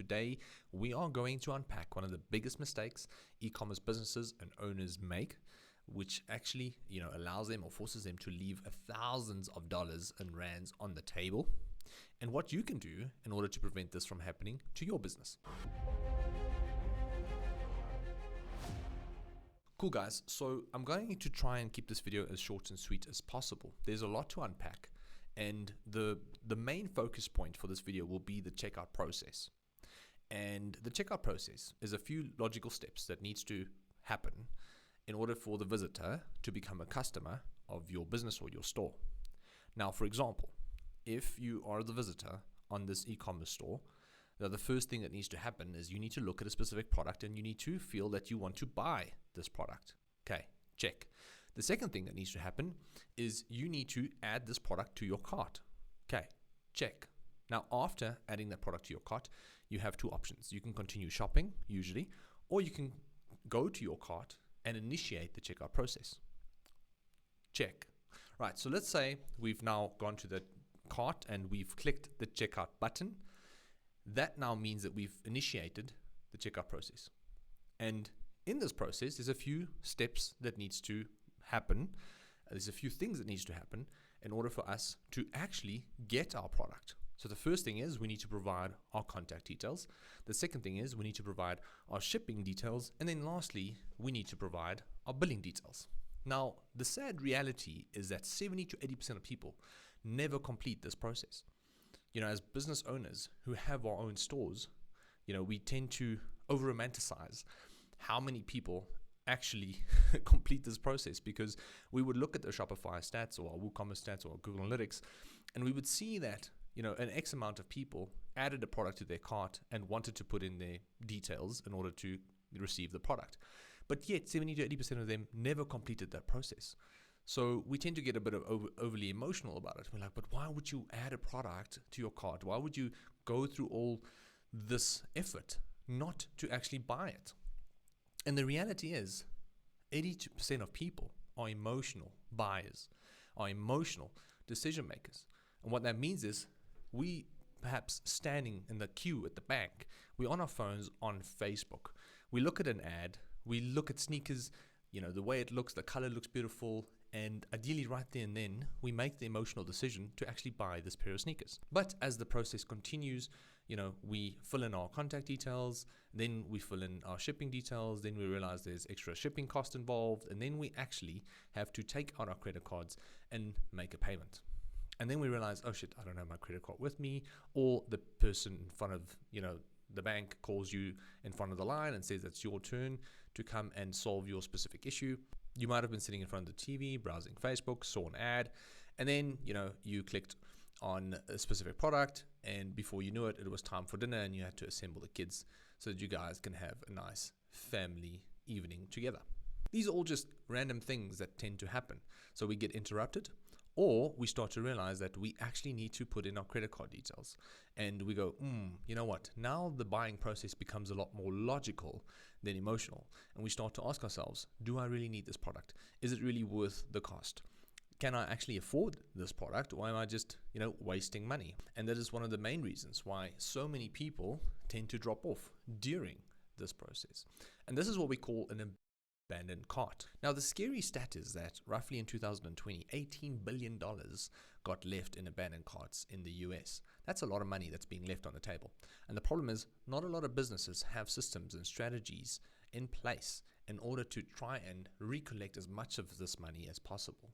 today we are going to unpack one of the biggest mistakes e-commerce businesses and owners make, which actually, allows them or forces them to leave thousands of dollars and rands on the table, and what you can do in order to prevent this from happening to your business. Cool guys, so I'm going to try and keep this video as short and sweet as possible. There's a lot to unpack, and the main focus point for this video will be the checkout process. And the checkout process is a few logical steps that needs to happen in order for the visitor to become a customer of your business or your store. Now, for example, if you are the visitor on this e-commerce store, the first thing that needs to happen is you need to look at a specific product and you need to feel that you want to buy this product. Okay, check. The second thing that needs to happen is you need to add this product to your cart. Okay, check. Now, after adding that product to your cart, you have two options. You can continue shopping, usually, or you can go to your cart and initiate the checkout process. Check. Right, so let's say we've now gone to the cart and we've clicked the checkout button. That now means that we've initiated the checkout process. And in this process, there's a few steps that needs to happen. There's a few things that needs to happen in order for us to actually get our product. So the first thing is we need to provide our contact details. The second thing is we need to provide our shipping details. And then lastly, we need to provide our billing details. Now, the sad reality is that 70 to 80% of people never complete this process. As business owners who have our own stores, we tend to over-romanticize how many people actually complete this process, because we would look at the Shopify stats or our WooCommerce stats or Google Analytics, and we would see that, an X amount of people added a product to their cart and wanted to put in their details in order to receive the product. But yet 70 to 80% of them never completed that process. So we tend to get a bit of overly emotional about it. We're like, but why would you add a product to your cart? Why would you go through all this effort not to actually buy it? And the reality is 82% of people are emotional buyers, are emotional decision makers. And what that means is we perhaps standing in the queue at the bank, we're on our phones on Facebook. We look at an ad, we look at sneakers, the way it looks, the color looks beautiful, and ideally right there and then we make the emotional decision to actually buy this pair of sneakers. But as the process continues, we fill in our contact details, then we fill in our shipping details, then we realize there's extra shipping cost involved, and then we actually have to take out our credit cards and make a payment. And then we realize, oh shit, I don't have my credit card with me, or the person in front of, the bank calls you in front of the line and says it's your turn to come and solve your specific issue. You might have been sitting in front of the TV, browsing Facebook, saw an ad, and then, you clicked on a specific product, and before you knew it, it was time for dinner and you had to assemble the kids so that you guys can have a nice family evening together. These are all just random things that tend to happen. So we get interrupted, or we start to realize that we actually need to put in our credit card details. And we go, you know what? Now the buying process becomes a lot more logical than emotional. And we start to ask ourselves, do I really need this product? Is it really worth the cost? Can I actually afford this product, or am I just, wasting money? And that is one of the main reasons why so many people tend to drop off during this process. And this is what we call an abandoned cart. Now, the scary stat is that roughly in 2020, $18 billion got left in abandoned carts in the US. That's a lot of money that's being left on the table. And the problem is not a lot of businesses have systems and strategies in place in order to try and recollect as much of this money as possible.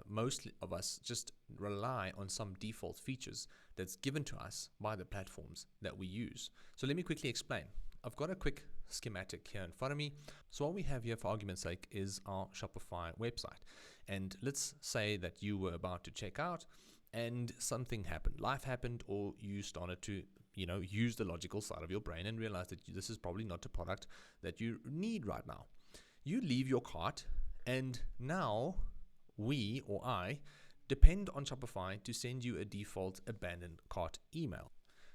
Most of us just rely on some default features that's given to us by the platforms that we use. So let me quickly explain. I've got a quick schematic here in front of me. So what we have here, for argument's sake, is our Shopify website. And let's say that you were about to check out and something happened, life happened, or you started to use the logical side of your brain and realize that this is probably not a product that you need right now. You leave your cart, and now we, or I, depend on Shopify to send you a default abandoned cart email.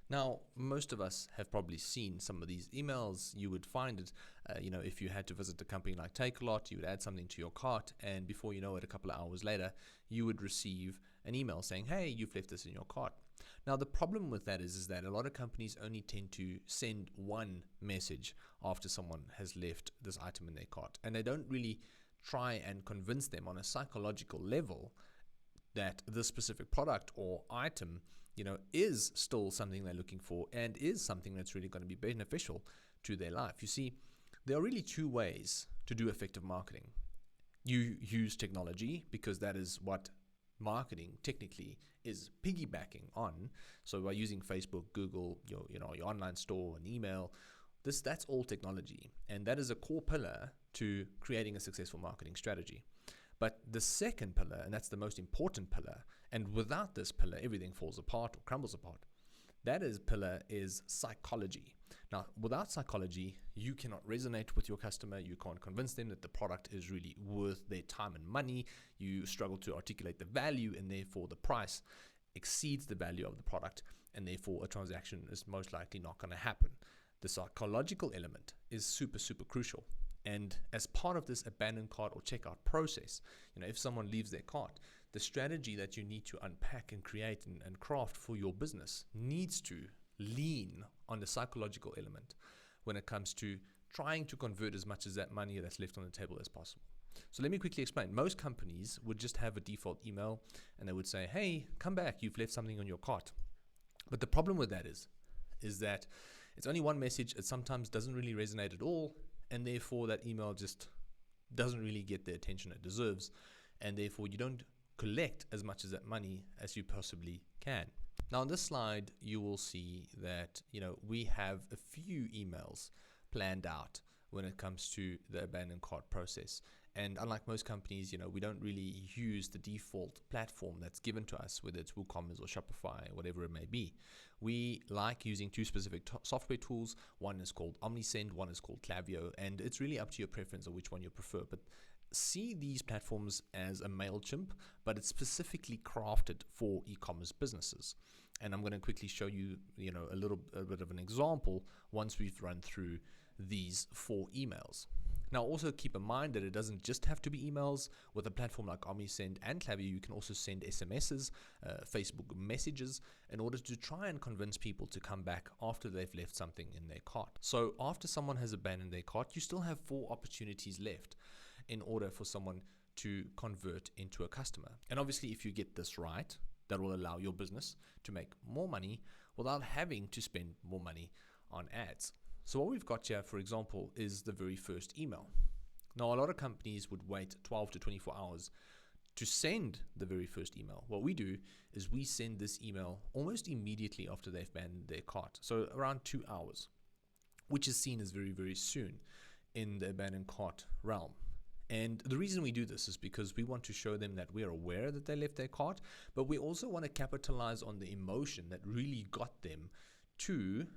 Now, most of us have probably seen some of these emails. You would find it, if you had to visit a company like Takealot, you would add something to your cart, and before you know it, a couple of hours later, you would receive an email saying, hey, you've left this in your cart. Now, the problem with that is that a lot of companies only tend to send one message after someone has left this item in their cart, and they don't really try and convince them on a psychological level that this specific product or item, is still something they're looking for and is something that's really going to be beneficial to their life. You see, there are really two ways to do effective marketing. You use technology, because that is what marketing technically is piggybacking on. So by using Facebook, Google, your online store and email, that's all technology, and that is a core pillar to creating a successful marketing strategy. But the second pillar, and that's the most important pillar, and without this pillar everything falls apart or crumbles apart, pillar is psychology. Now, without psychology, you cannot resonate with your customer. You can't convince them that the product is really worth their time and money. You struggle to articulate the value, and therefore the price exceeds the value of the product, and therefore a transaction is most likely not going to happen. The psychological element is super, super crucial. And as part of this abandoned cart or checkout process, if someone leaves their cart, the strategy that you need to unpack and create and craft for your business needs to lean on the psychological element when it comes to trying to convert as much of that money that's left on the table as possible. So let me quickly explain. Most companies would just have a default email, and they would say, hey, come back, you've left something on your cart. But the problem with that is that it's only one message. It sometimes doesn't really resonate at all, and therefore that email just doesn't really get the attention it deserves, and therefore you don't collect as much of that money as you possibly can. Now on this slide, you will see that we have a few emails planned out when it comes to the abandoned cart process. And unlike most companies, we don't really use the default platform that's given to us, whether it's WooCommerce or Shopify, whatever it may be. We like using two specific software tools. One is called Omnisend, one is called Klaviyo, and it's really up to your preference of which one you prefer. But see these platforms as a MailChimp, but it's specifically crafted for e-commerce businesses. And I'm going to quickly show you, a bit of an example once we've run through these 4 emails. Now, also keep in mind that it doesn't just have to be emails. With a platform like Omnisend and Klaviyo, you can also send SMSs, Facebook messages, in order to try and convince people to come back after they've left something in their cart. So after someone has abandoned their cart, you still have 4 opportunities left in order for someone to convert into a customer. And obviously, if you get this right, that will allow your business to make more money without having to spend more money on ads. So what we've got here, for example, is the very first email. Now, a lot of companies would wait 12 to 24 hours to send the very first email. What we do is we send this email almost immediately after they've abandoned their cart. So around 2 hours, which is seen as very, very soon in the abandoned cart realm. And the reason we do this is because we want to show them that we are aware that they left their cart, but we also want to capitalize on the emotion that really got them to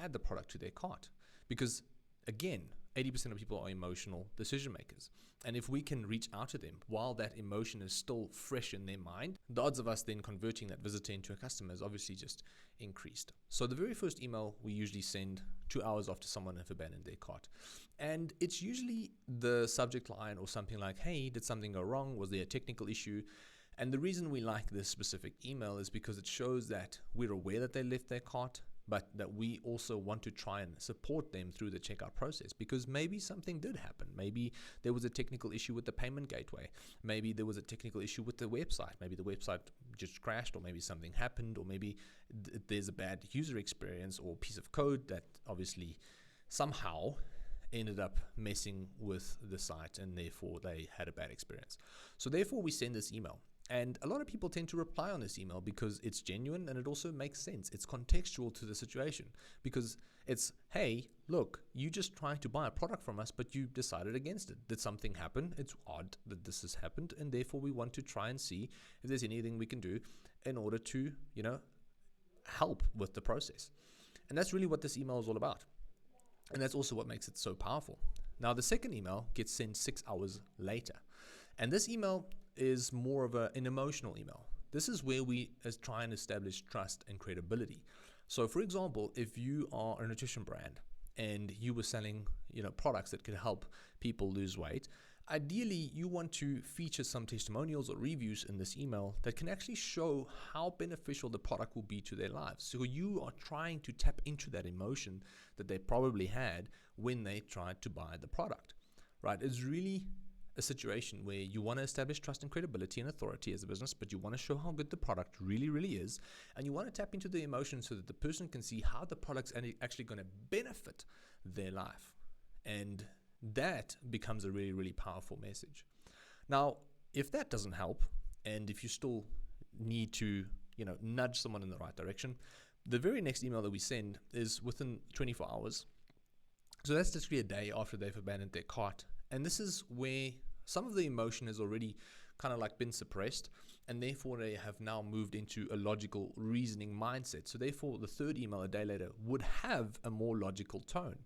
add the product to their cart. Because again, 80% of people are emotional decision makers. And if we can reach out to them while that emotion is still fresh in their mind, the odds of us then converting that visitor into a customer is obviously just increased. So the very first email we usually send 2 hours after someone has abandoned their cart. And it's usually the subject line or something like, hey, did something go wrong? Was there a technical issue? And the reason we like this specific email is because it shows that we're aware that they left their cart, but that we also want to try and support them through the checkout process, because maybe something did happen. Maybe there was a technical issue with the payment gateway. Maybe there was a technical issue with the website. Maybe the website just crashed, or maybe something happened, or maybe there's a bad user experience or piece of code that obviously somehow ended up messing with the site, and therefore they had a bad experience. So therefore we send this email. And a lot of people tend to reply on this email because it's genuine and it also makes sense. It's contextual to the situation, because it's, hey, look, you just tried to buy a product from us, but you decided against it. Did something happen? It's odd that this has happened, and therefore we want to try and see if there's anything we can do in order to, help with the process. And that's really what this email is all about. And that's also what makes it so powerful. Now, the second email gets sent 6 hours later. And this email is more of an emotional email. This is where we try and establish trust and credibility. So for example, if you are a nutrition brand and you were selling, products that could help people lose weight, Ideally, you want to feature some testimonials or reviews in this email that can actually show how beneficial the product will be to their lives. So you are trying to tap into that emotion that they probably had when they tried to buy the product, right? It's really a situation where you want to establish trust and credibility and authority as a business, but you want to show how good the product really, really is. And you want to tap into the emotion so that the person can see how the product's actually going to benefit their life. And that becomes a really, really powerful message. Now, if that doesn't help, and if you still need to, nudge someone in the right direction, the very next email that we send is within 24 hours. So that's literally a day after they've abandoned their cart. And this is where some of the emotion has already kind of like been suppressed, and therefore they have now moved into a logical reasoning mindset. So therefore the third email a day later would have a more logical tone.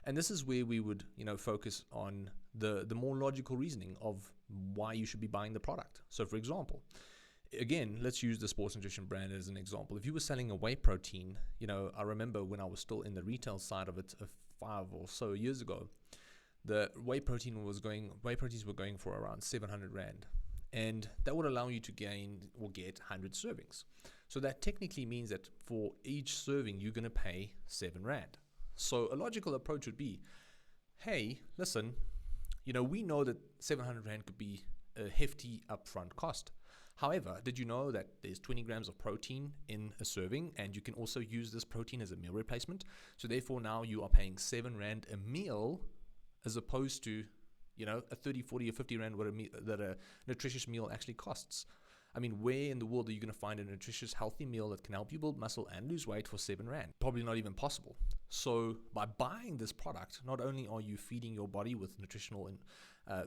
And this is where we would, focus on the more logical reasoning of why you should be buying the product. So for example, again, let's use the sports nutrition brand as an example. If you were selling a whey protein, I remember when I was still in the retail side of it 5 or so years ago, the whey proteins were going for around 700 Rand. And that would allow you to gain or get 100 servings. So that technically means that for each serving, you're going to pay 7 Rand. So a logical approach would be, hey, listen, we know that 700 Rand could be a hefty upfront cost. However, did you know that there's 20 grams of protein in a serving, and you can also use this protein as a meal replacement? So therefore now you are paying 7 Rand a meal as opposed to, a 30, 40 or 50 Rand that a nutritious meal actually costs. I mean, where in the world are you going to find a nutritious, healthy meal that can help you build muscle and lose weight for 7 Rand? Probably not even possible. So by buying this product, not only are you feeding your body with nutritional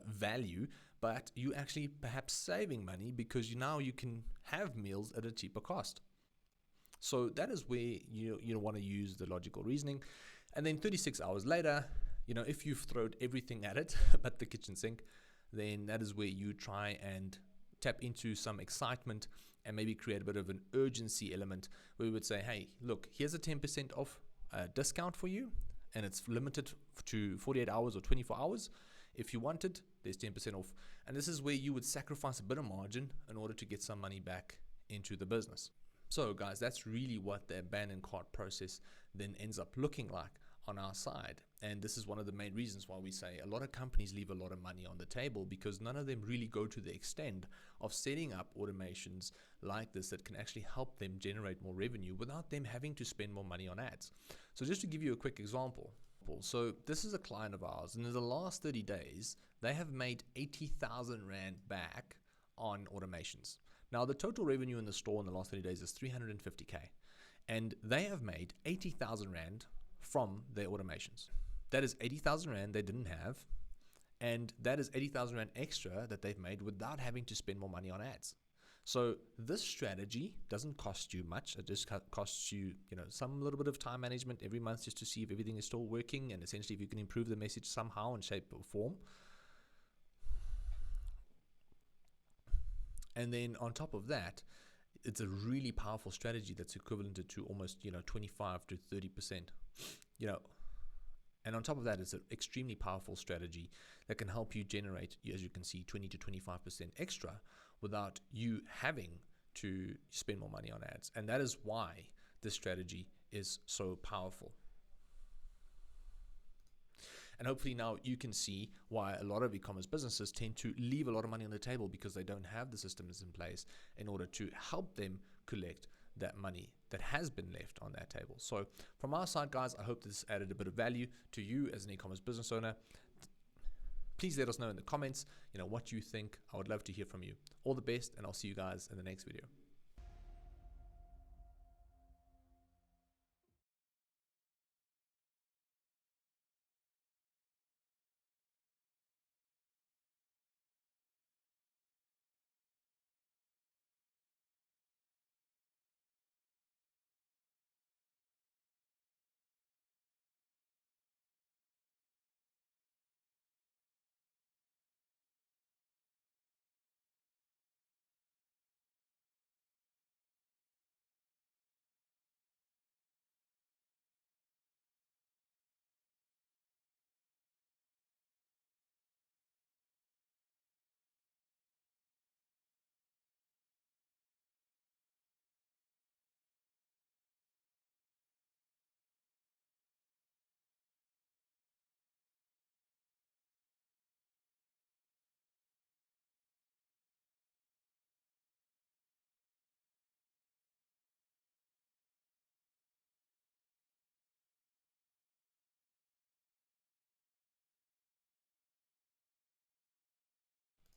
value, but you actually perhaps saving money because now you can have meals at a cheaper cost. So that is where you want to use the logical reasoning. And then 36 hours later, if you've thrown everything at it but the kitchen sink, then that is where you try and tap into some excitement and maybe create a bit of an urgency element where we would say, hey, look, here's a 10% off discount for you, and it's limited to 48 hours or 24 hours. If you want it, there's 10% off. And this is where you would sacrifice a bit of margin in order to get some money back into the business. So guys, that's really what the abandoned cart process then ends up looking like on our side. And this is one of the main reasons why we say a lot of companies leave a lot of money on the table, because none of them really go to the extent of setting up automations like this that can actually help them generate more revenue without them having to spend more money on ads. So just to give you a quick example. So this is a client of ours, and in the last 30 days, they have made 80,000 Rand back on automations. Now, the total revenue in the store in the last 30 days is 350K, and they have made 80,000 Rand from their automations. That is 80,000 Rand they didn't have, and that is 80,000 Rand extra that they've made without having to spend more money on ads. So this strategy doesn't cost you much. It just costs you, some little bit of time management every month just to see if everything is still working, and essentially if you can improve the message somehow in shape or form. And then on top of that, it's a really powerful strategy that's equivalent to almost 25 to 30%. And on top of that, it's an extremely powerful strategy that can help you generate, as you can see, 20 to 25% extra without you having to spend more money on ads. And that is why this strategy is so powerful. And hopefully now you can see why a lot of e-commerce businesses tend to leave a lot of money on the table, because they don't have the systems in place in order to help them collect that money that has been left on that table. So from our side, guys, I hope this added a bit of value to you as an e-commerce business owner. Please let us know in the comments, what you think. I would love to hear from you. All the best, and I'll see you guys in the next video.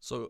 So